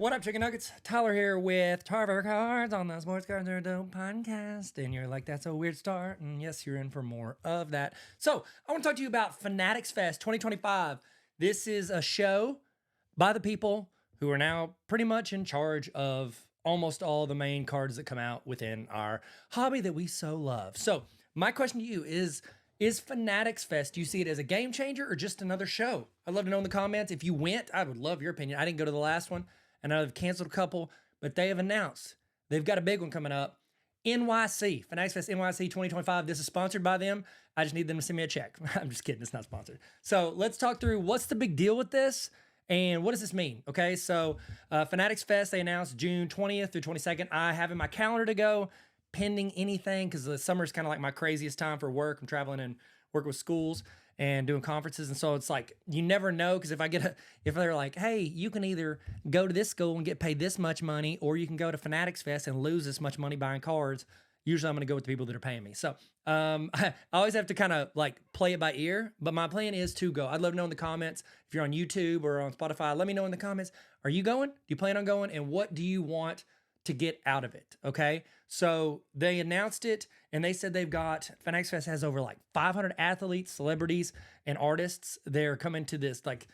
What up, Chicken Nuggets? Tyler here with Tarver Cards on the Sports Cards Are Dope podcast. And you're like, that's a weird start. And yes, you're in for more of that. So I want to talk to you about Fanatics Fest 2025. This is a show by the people who are now pretty much in charge of almost all the main cards that come out within our hobby that we so love. So my question to you is Fanatics Fest, do you see it as a game changer or just another show? I'd love to know in the comments. If you went, I would love your opinion. I didn't go to the last one. I know they've canceled a couple, but they have announced they've got a big one coming up. NYC, Fanatics Fest NYC 2025. This is sponsored by them. I just need them to send me a check. I'm just kidding. It's not sponsored. So let's talk through what's the big deal with this and what does this mean? Okay, so Fanatics Fest, they announced June 20th through 22nd. I have in my calendar to go pending anything because the summer is kind of like my craziest time for work. I'm traveling and working with schools and doing conferences. And so it's like, you never know. Cause if they're like, hey, you can either go to this school and get paid this much money, or you can go to Fanatics Fest and lose this much money buying cards. Usually I'm going to go with the people that are paying me. So I always have to kind of like play it by ear, but my plan is to go. I'd love to know in the comments, if you're on YouTube or on Spotify, let me know in the comments, are you going? Do you plan on going? And what do you want to get out of it? Okay. So they announced it and they said they've got, Fanatics Fest has over like 500 athletes, celebrities, and artists. They're coming to this, like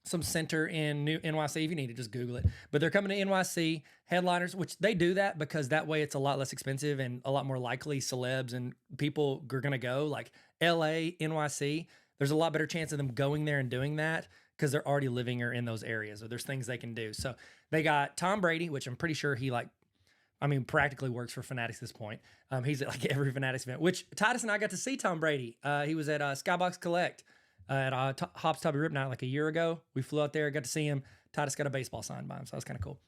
some center in NYC. If you need to just Google it, but they're coming to NYC headliners, which they do that because that way it's a lot less expensive and a lot more likely celebs and people are going to go, like LA, NYC. There's a lot better chance of them going there and doing that because they're already living or in those areas, or there's things they can do. So they got Tom Brady, which I'm pretty sure he practically works for Fanatics at this point. He's at like every Fanatics event, which Titus and I got to see Tom Brady. He was at Skybox Collect at Hops Tubby Rip Night like a year ago. We flew out there, got to see him. Titus got a baseball signed by him, so that was kind of cool.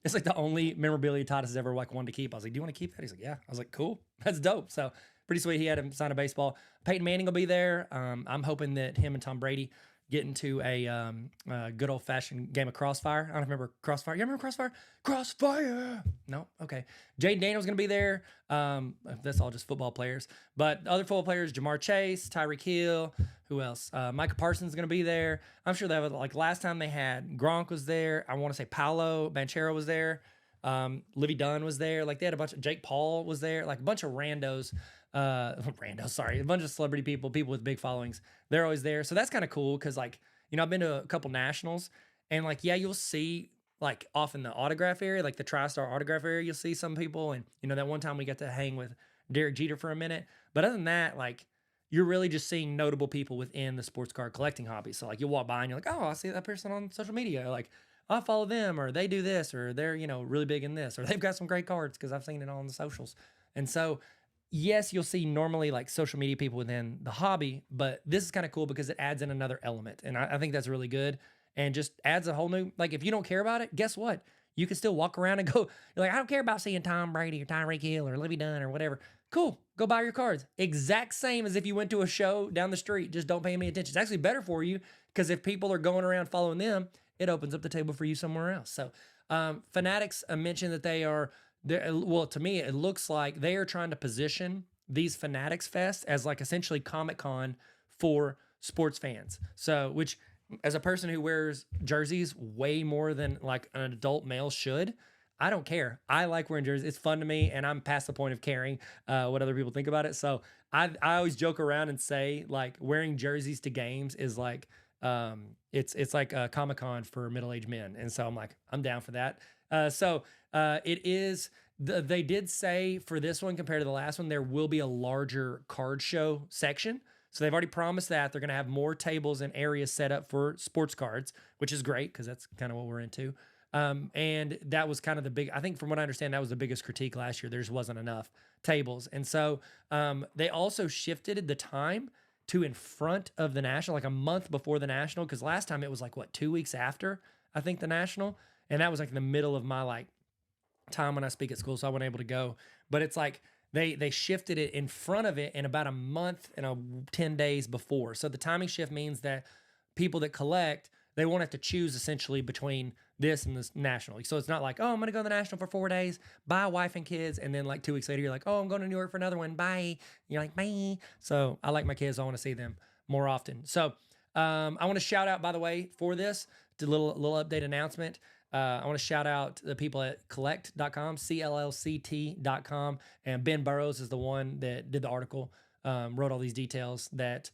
It's like the only memorabilia Titus has ever like wanted to keep. I was like, do you want to keep that? He's like, yeah. I was like, cool. That's dope. So pretty sweet. He had him sign a baseball. Peyton Manning will be there. I'm hoping that him and Tom Brady get into a good old-fashioned game of Crossfire. I don't remember Crossfire. You remember Crossfire? Crossfire! No? Okay. Jaden Daniels going to be there. That's all just football players. But other football players, Jamar Chase, Tyreek Hill, who else? Micah Parsons is going to be there. I'm sure that was, like, last time they had, Gronk was there. I want to say Paolo Banchero was there. Livy Dunn was there. Like, they had a bunch of, Jake Paul was there. Like, a bunch of randos. A bunch of celebrity people with big followings. They're always there. So that's kind of cool because, like, you know, I've been to a couple nationals and, like, yeah, you'll see, like, off in the autograph area, like the TriStar autograph area, you'll see some people. And, you know, that one time we got to hang with Derek Jeter for a minute. But other than that, like, you're really just seeing notable people within the sports card collecting hobby. So, like, you'll walk by and you're like, oh, I see that person on social media. Like, I follow them, or they do this, or they're, you know, really big in this, or they've got some great cards because I've seen it on the socials. And so, yes, you'll see normally like social media people within the hobby, but this is kind of cool because it adds in another element. And I think that's really good and just adds a whole new, like, if you don't care about it, guess what? You can still walk around and go, you're like, I don't care about seeing Tom Brady or Tyreek Hill or Livy Dunn or whatever. Cool. Go buy your cards. Exact same as if you went to a show down the street. Just don't pay any attention. It's actually better for you because if people are going around following them, it opens up the table for you somewhere else. So Fanatics mentioned that they are, well, to me, it looks like they are trying to position these Fanatics Fest as like essentially Comic-Con for sports fans. So, which as a person who wears jerseys way more than like an adult male should, I don't care. I like wearing jerseys. It's fun to me, and I'm past the point of caring what other people think about it. So I always joke around and say like wearing jerseys to games is like it's like a Comic-Con for middle-aged men. And so I'm like, I'm down for that. It is, they did say for this one compared to the last one, there will be a larger card show section. So they've already promised that they're going to have more tables and areas set up for sports cards, which is great because that's kind of what we're into. And that was kind of the big, I think from what I understand, that was the biggest critique last year. There just wasn't enough tables. And so they also shifted the time to in front of the National, like a month before the National, because last time it was like, what, 2 weeks after, I think, the National? And that was like in the middle of my like time when I speak at school, so I wasn't able to go. But it's like they shifted it in front of it in about a month and 10 days before. So the timing shift means that people that collect, they won't have to choose essentially between this and this National. So it's not like, oh, I'm going to go to the National for 4 days, bye, wife and kids. And then like 2 weeks later, you're like, oh, I'm going to New York for another one. Bye. You're like, bye. So I like my kids. I want to see them more often. So I want to shout out, by the way, for this, a little update announcement. I want to shout out the people at collect.com, CLLCT.com. And Ben Burrows is the one that did the article, wrote all these details that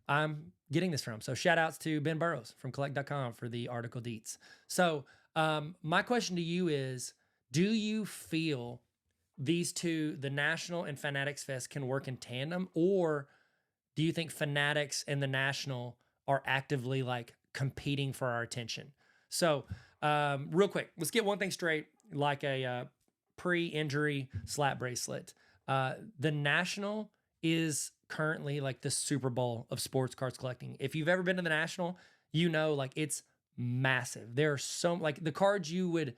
I'm getting this from. So shout outs to Ben Burrows from collect.com for the article deets. So my question to you is, do you feel these two, the National and Fanatics Fest, can work in tandem? Or do you think Fanatics and the National are actively like competing for our attention? So real quick, let's get one thing straight, like a pre-injury slap bracelet. The National is currently like the Super Bowl of sports cards collecting. If you've ever been to the National, you know, like it's massive. There are so like the cards you would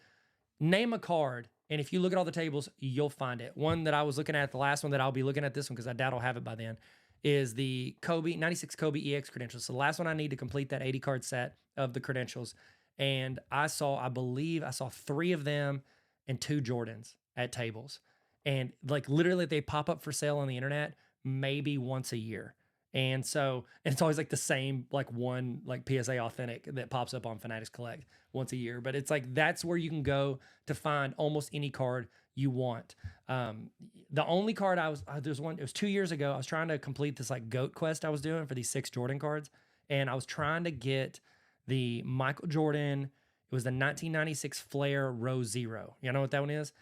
name a card, and if you look at all the tables, you'll find it. One that I was looking at, the last one that I'll be looking at this one because I doubt I'll have it by then, is the Kobe 96 Kobe EX credentials. So the last one I need to complete that 80 card set of the credentials. And I believe I saw 3 of them and 2 Jordans at tables. And like literally they pop up for sale on the internet maybe once a year. And so, and it's always like the same, like one like PSA authentic that pops up on Fanatics Collect once a year. But it's like, that's where you can go to find almost any card you want. The only card there's one, it was 2 years ago. I was trying to complete this like GOAT quest I was doing for these 6 Jordan cards. And I was trying to get the Michael Jordan. It was the 1996 Flair Row Zero. You know what that one is?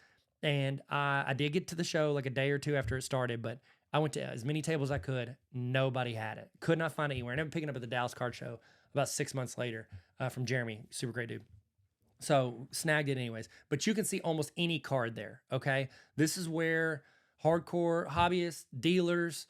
And I did get to the show like a day or two after it started, but I went to as many tables as I could. Nobody had it. Could not find it anywhere. I ended up picking it up at the Dallas Card Show about 6 months later from Jeremy. Super great dude. So snagged it anyways. But you can see almost any card there, okay? This is where hardcore hobbyists, dealers,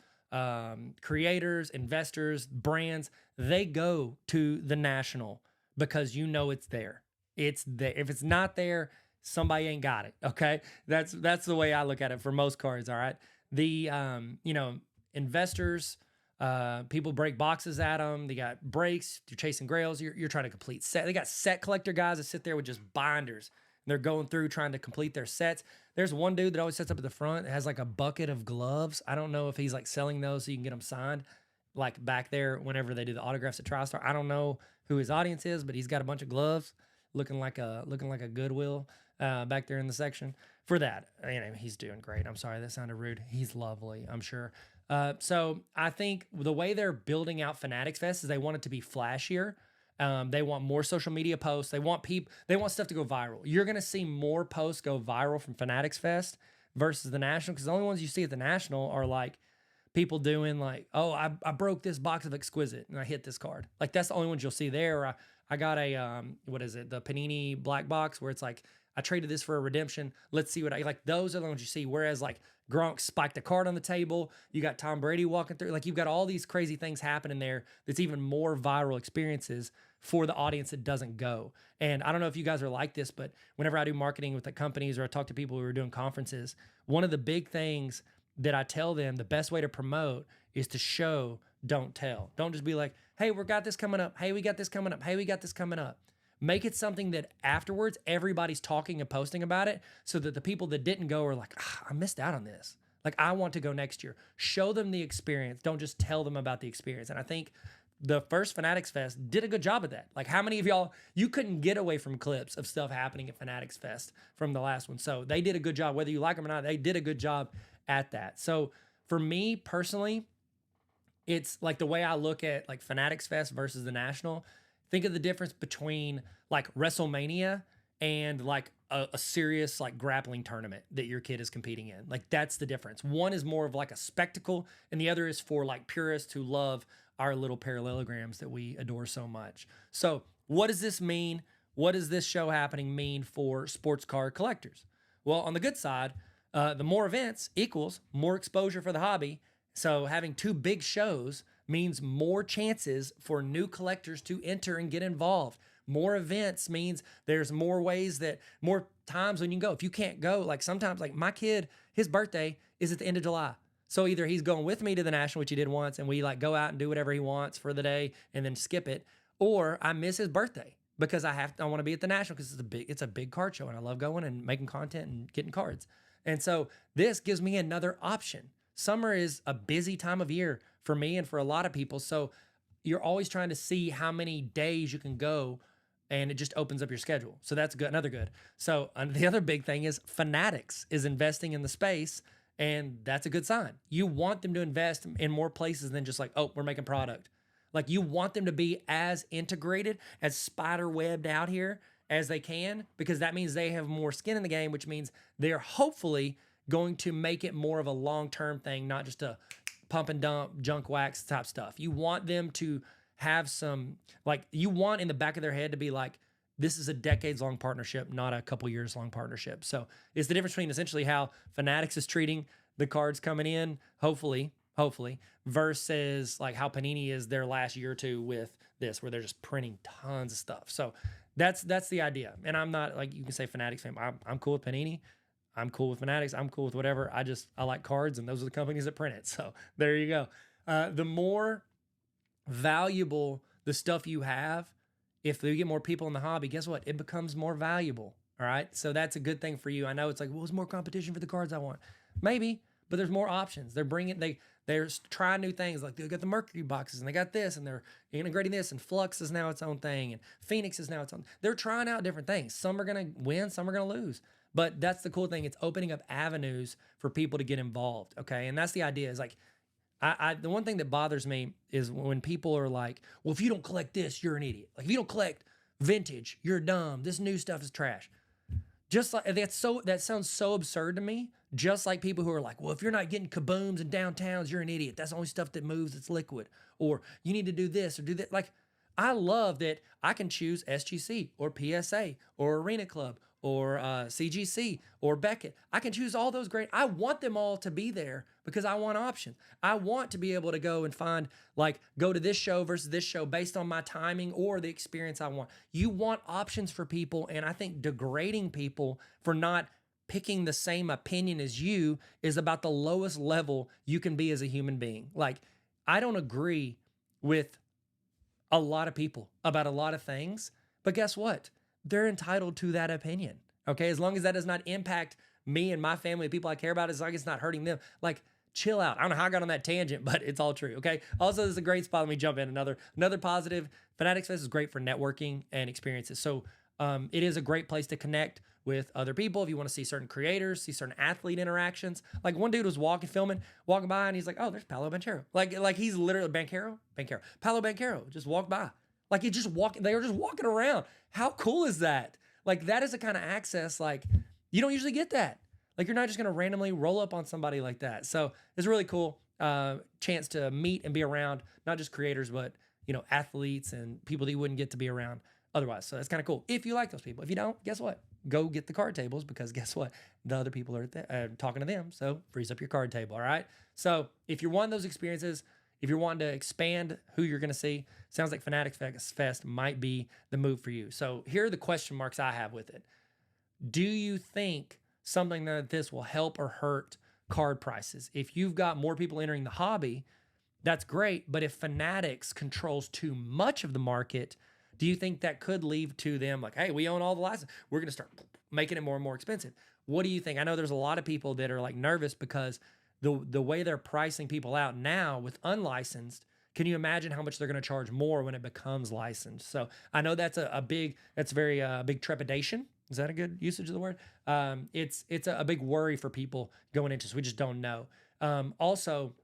creators, investors, brands, they go to the National because you know it's there. It's there. If it's not there, somebody ain't got it, okay? That's the way I look at it for most cards, all right? The, investors, people break boxes at them. They got breaks. You're chasing grails. You're trying to complete set. They got set collector guys that sit there with just binders. And they're going through trying to complete their sets. There's one dude that always sits up at the front that has like a bucket of gloves. I don't know if he's like selling those so you can get them signed, like back there whenever they do the autographs at TriStar. I don't know who his audience is, but he's got a bunch of gloves, looking like a Goodwill back there in the section for that. Anyway, he's doing great. I'm sorry, that sounded rude. He's lovely, I'm sure. So I think the way they're building out Fanatics Fest is they want it to be flashier. They want more social media posts. They want stuff to go viral. You're going to see more posts go viral from Fanatics Fest versus the National, because the only ones you see at the National are like people doing like, oh, I broke this box of Exquisite and I hit this card. Like that's the only ones you'll see there. Or I got a, what is it? The Panini black box where it's like, I traded this for a redemption. Let's see what I like. Those are the ones you see. Whereas like Gronk spiked a card on the table. You got Tom Brady walking through. Like you've got all these crazy things happening there. That's even more viral experiences for the audience that doesn't go. And I don't know if you guys are like this, but whenever I do marketing with the companies or I talk to people who are doing conferences, one of the big things that I tell them, the best way to promote is to show, don't tell. Don't just be like, hey, we got this coming up. Hey, we got this coming up. Hey, we got this coming up. Make it something that afterwards everybody's talking and posting about it so that the people that didn't go are like, I missed out on this. Like, I want to go next year. Show them the experience. Don't just tell them about the experience. And I think the first Fanatics Fest did a good job of that. Like, how many of y'all, you couldn't get away from clips of stuff happening at Fanatics Fest from the last one. So they did a good job. Whether you like them or not, they did a good job at that. So for me personally, it's like the way I look at like Fanatics Fest versus the National. Think of the difference between like WrestleMania and like a serious like grappling tournament that your kid is competing in. Like that's the difference. One is more of like a spectacle and the other is for like purists who love our little parallelograms that we adore so much. So what does this mean? What does this show happening mean for sports card collectors? Well, on the good side, the more events equals more exposure for the hobby. So having 2 big shows means more chances for new collectors to enter and get involved. More events means there's more ways more times when you can go. If you can't go, like sometimes, like my kid, his birthday is at the end of July. So either he's going with me to the National, which he did once, and we like go out and do whatever he wants for the day and then skip it, or I miss his birthday because I want to be at the National because it's a big card show and I love going and making content and getting cards. And so this gives me another option. Summer is a busy time of year for me and for a lot of people. So you're always trying to see how many days you can go, and it just opens up your schedule. So that's good, another good. So the other big thing is Fanatics is investing in the space, and that's a good sign. You want them to invest in more places than just like, oh, we're making product. Like you want them to be as integrated, as spider webbed out here as they can, because that means they have more skin in the game, which means they're hopefully going to make it more of a long-term thing, not just a pump and dump, junk wax type stuff. You want them to have some, like, you want in the back of their head to be like, this is a decades-long partnership, not a couple years-long partnership. So it's the difference between essentially how Fanatics is treating the cards coming in, hopefully, versus like how Panini is their last year or two with this, where they're just printing tons of stuff. So that's the idea. And I'm not like, you can say Fanatics fan. I'm cool with Panini. I'm cool with Fanatics. I'm cool with whatever. I like cards, and those are the companies that print it. So there you go. The more valuable the stuff you have, if you get more people in the hobby, guess what? It becomes more valuable. All right. So that's a good thing for you. I know it's like, well, there's more competition for the cards I want. Maybe, but there's more options. They're trying new things. Like they got the Mercury boxes, and they got this, and they're integrating this, and Flux is now its own thing, and Phoenix is now its own. They're trying out different things. Some are going to win, some are going to lose. But that's the cool thing. It's opening up avenues for people to get involved. Okay. And that's the idea, is like, the one thing that bothers me is when people are like, well, if you don't collect this, you're an idiot. Like if you don't collect vintage, you're dumb. This new stuff is trash. Just like that sounds so absurd to me. Just like people who are like, well, if you're not getting kabooms and downtowns, you're an idiot. That's the only stuff that moves. It's liquid. Or you need to do this or do that. Like, I love that I can choose SGC or PSA or Arena Club or CGC or Beckett. I can choose all those great. I want them all to be there because I want options. I want to be able to go and find, like, go to this show versus this show based on my timing or the experience I want. You want options for people, and I think degrading people for not picking the same opinion as you is about the lowest level you can be as a human being. Like, I don't agree with a lot of people about a lot of things, but guess what? They're entitled to that opinion. Okay. As long as that does not impact me and my family, the people I care about, as long as it's not hurting them, like, chill out. I don't know how I got on that tangent, but it's all true. Okay. Also, this is a great spot. Let me jump in. Another positive. Fanatics Fest is great for networking and experiences. So it is a great place to connect with other people. If you want to see certain creators, see certain athlete interactions. Like one dude was walking by, and he's like, oh, there's Paolo Banchero. Like he's literally Paolo Banchero just walked by. Like they were just walking around. How cool is that? Like that is the kind of access, like, you don't usually get that. Like you're not just going to randomly roll up on somebody like that. So it's really cool chance to meet and be around, not just creators, but, athletes and people that you wouldn't get to be around otherwise. So it's kind of cool. If you like those people. If you don't, guess what? Go get the card tables, because guess what? The other people are talking to them. So frees up your card table. All right. So if you're wanting those experiences, if you're wanting to expand who you're going to see, sounds like Fanatics Fest might be the move for you. So here are the question marks I have with it. Do you think something like this will help or hurt card prices? If you've got more people entering the hobby, that's great. But if Fanatics controls too much of the market, do you think that could lead to them like, hey, we own all the license, we're going to start making it more and more expensive? What do you think? I know there's a lot of people that are like nervous because the way they're pricing people out now with unlicensed, can you imagine how much they're going to charge more when it becomes licensed? So I know that's very big trepidation. Is that a good usage of the word? It's a big worry for people going into this. We just don't know. Also,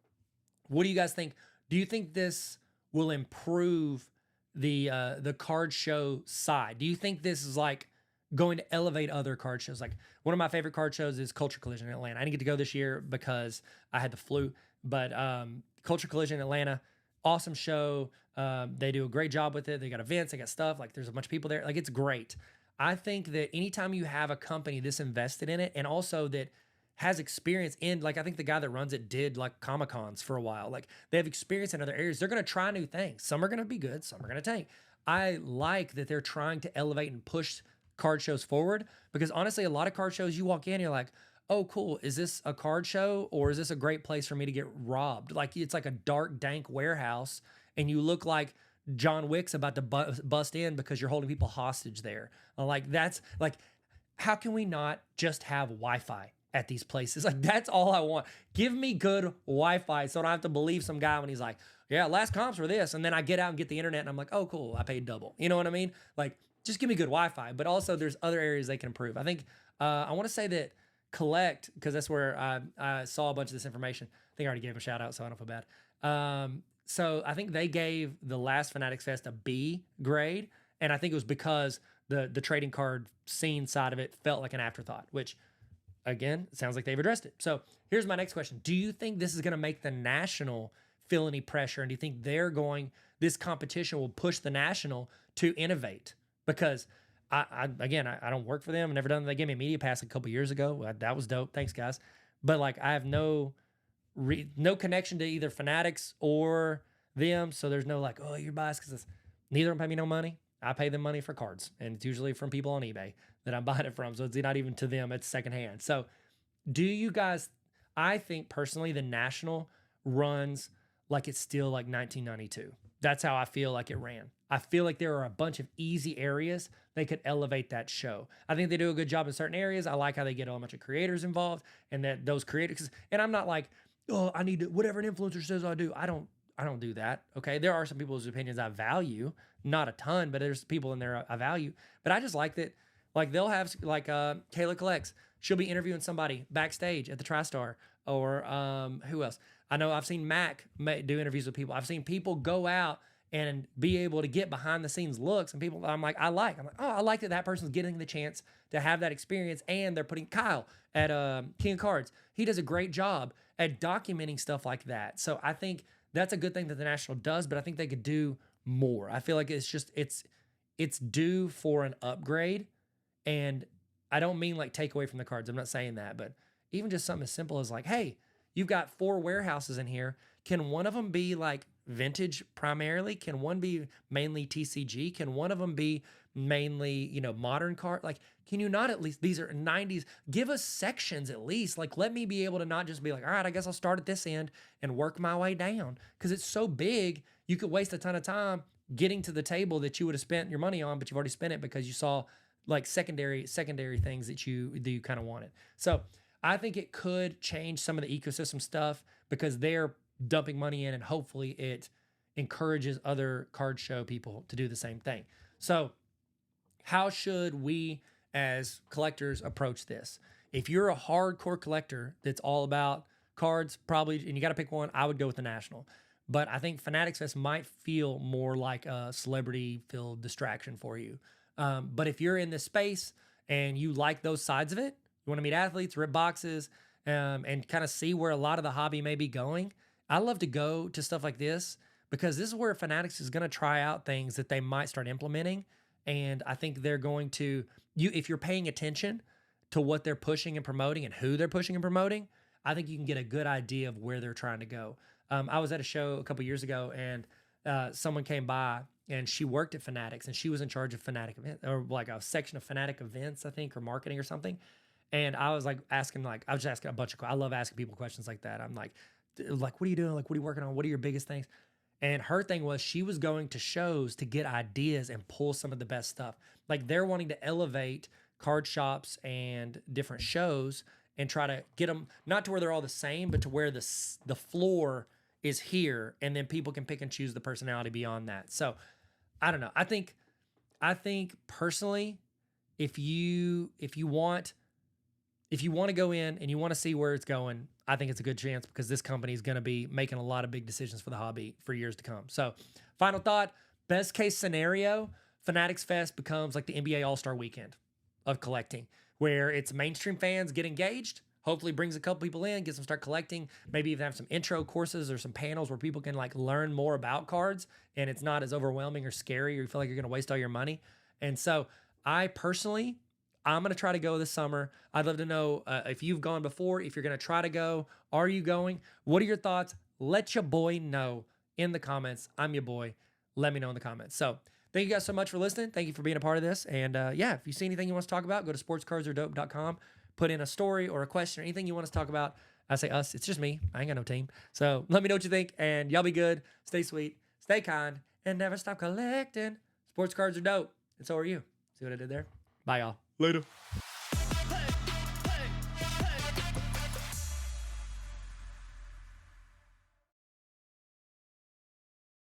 what do you guys think? Do you think this will improve the card show side? Do you think this is like going to elevate other card shows? Like one of my favorite card shows is Culture Collision in Atlanta. I didn't get to go this year because I had the flu, but Culture Collision in Atlanta, awesome show. They do a great job with it. They got events, they got stuff. Like there's a bunch of people there. Like it's great. I think that anytime you have a company this invested in it, and also that has experience in, like, I think the guy that runs it did like Comic-Cons for a while. Like they have experience in other areas. They're going to try new things. Some are going to be good. Some are going to tank. I like that they're trying to elevate and push card shows forward, because honestly, a lot of card shows you walk in, you're like, oh, cool. Is this a card show, or is this a great place for me to get robbed? Like it's like a dark, dank warehouse, and you look like John Wick's about to bust in because you're holding people hostage there. Like that's like, how can we not just have Wi-Fi at these places? Like that's all I want. Give me good Wi-Fi so I don't have to believe some guy when he's like, yeah, last comps were this. And then I get out and get the internet and I'm like, oh, cool, I paid double. You know what I mean? Like, just give me good Wi-Fi. But also there's other areas they can improve. I think, I want to say that Collect, because that's where I saw a bunch of this information. I think I already gave them a shout out, so I don't feel bad. So I think they gave the last Fanatics Fest a B grade. And I think it was because the trading card scene side of it felt like an afterthought, which again, it sounds like they've addressed it. So here's my next question. Do you think this is going to make the National feel any pressure? And do you think this competition will push the National to innovate? Because I don't work for them. I've never done. They gave me a media pass a couple years ago. That was dope. Thanks, guys. But like, I have no connection to either Fanatics or them. So there's no like, oh, you're biased because neither of them pay me no money. I pay them money for cards, and it's usually from people on eBay that I'm buying it from. So it's not even to them, it's secondhand. So do you guys, I think personally the National runs like it's still like 1992. That's how I feel like it ran. I feel like there are a bunch of easy areas they could elevate that show. I think they do a good job in certain areas. I like how they get a bunch of creators involved, and that those creators, and I'm not like, oh, I need to, whatever an influencer says I do. I don't do that. Okay. There are some people's opinions I value, not a ton, but there's people in there I value. But I just like that, like they'll have like Kayla Collects. She'll be interviewing somebody backstage at the TriStar, or who else? I know I've seen Mac do interviews with people. I've seen people go out and be able to get behind the scenes looks, and people I'm like, oh, I like that person's getting the chance to have that experience. And they're putting Kyle at King of Cards. He does a great job at documenting stuff like that. So I think that's a good thing that the National does, but I think they could do more. I feel like it's due for an upgrade. And I don't mean like take away from the cards. I'm not saying that, but even just something as simple as like, hey, you've got 4 warehouses in here. Can one of them be like vintage primarily? Can one be mainly TCG? Can one of them be mainly, modern card? Like, can you not at least, these are 90s, give us sections at least. Like, let me be able to not just be like, all right, I guess I'll start at this end and work my way down. Because it's so big, you could waste a ton of time getting to the table that you would have spent your money on, but you've already spent it because you saw like secondary things that you kind of wanted. So I think it could change some of the ecosystem stuff because they're dumping money in, and hopefully it encourages other card show people to do the same thing. So how should we as collectors approach this? If you're a hardcore collector that's all about cards, probably, and you got to pick one, I would go with the National. But I think Fanatics Fest might feel more like a celebrity-filled distraction for you. But if you're in this space and you like those sides of it, you want to meet athletes, rip boxes, and kind of see where a lot of the hobby may be going, I love to go to stuff like this because this is where Fanatics is going to try out things that they might start implementing. And I think they're going to, if you're paying attention to what they're pushing and promoting and who they're pushing and promoting, I think you can get a good idea of where they're trying to go. I was at a show a couple years ago, and someone came by, and she worked at Fanatics, and she was in charge of Fanatic events, or like a section of Fanatic events, I think, or marketing or something. And I was like I was just asking a bunch of, I love asking people questions like that. I'm like, what are you doing? Like, what are you working on? What are your biggest things? And her thing was she was going to shows to get ideas and pull some of the best stuff. Like, they're wanting to elevate card shops and different shows and try to get them not to where they're all the same, but to where the floor is here, and then people can pick and choose the personality beyond that. So I don't know. I think personally, if you want to go in and you want to see where it's going, I think it's a good chance because this company is going to be making a lot of big decisions for the hobby for years to come. So final thought, best case scenario, Fanatics Fest becomes like the NBA All-Star Weekend of collecting, where it's mainstream fans get engaged, hopefully brings a couple people in, gets them start collecting, maybe even have some intro courses or some panels where people can like learn more about cards, and it's not as overwhelming or scary or you feel like you're going to waste all your money. And so I'm going to try to go this summer. I'd love to know if you've gone before, if you're going to try to go, are you going? What are your thoughts? Let your boy know in the comments. I'm your boy. Let me know in the comments. So thank you guys so much for listening. Thank you for being a part of this. And if you see anything you want us to talk about, go to sportscardsaredope.com, put in a story or a question or anything you want us to talk about. I say us, it's just me. I ain't got no team. So let me know what you think, and y'all be good. Stay sweet, stay kind, and never stop collecting. Sports cards are dope, and so are you. See what I did there? Bye, y'all. Later.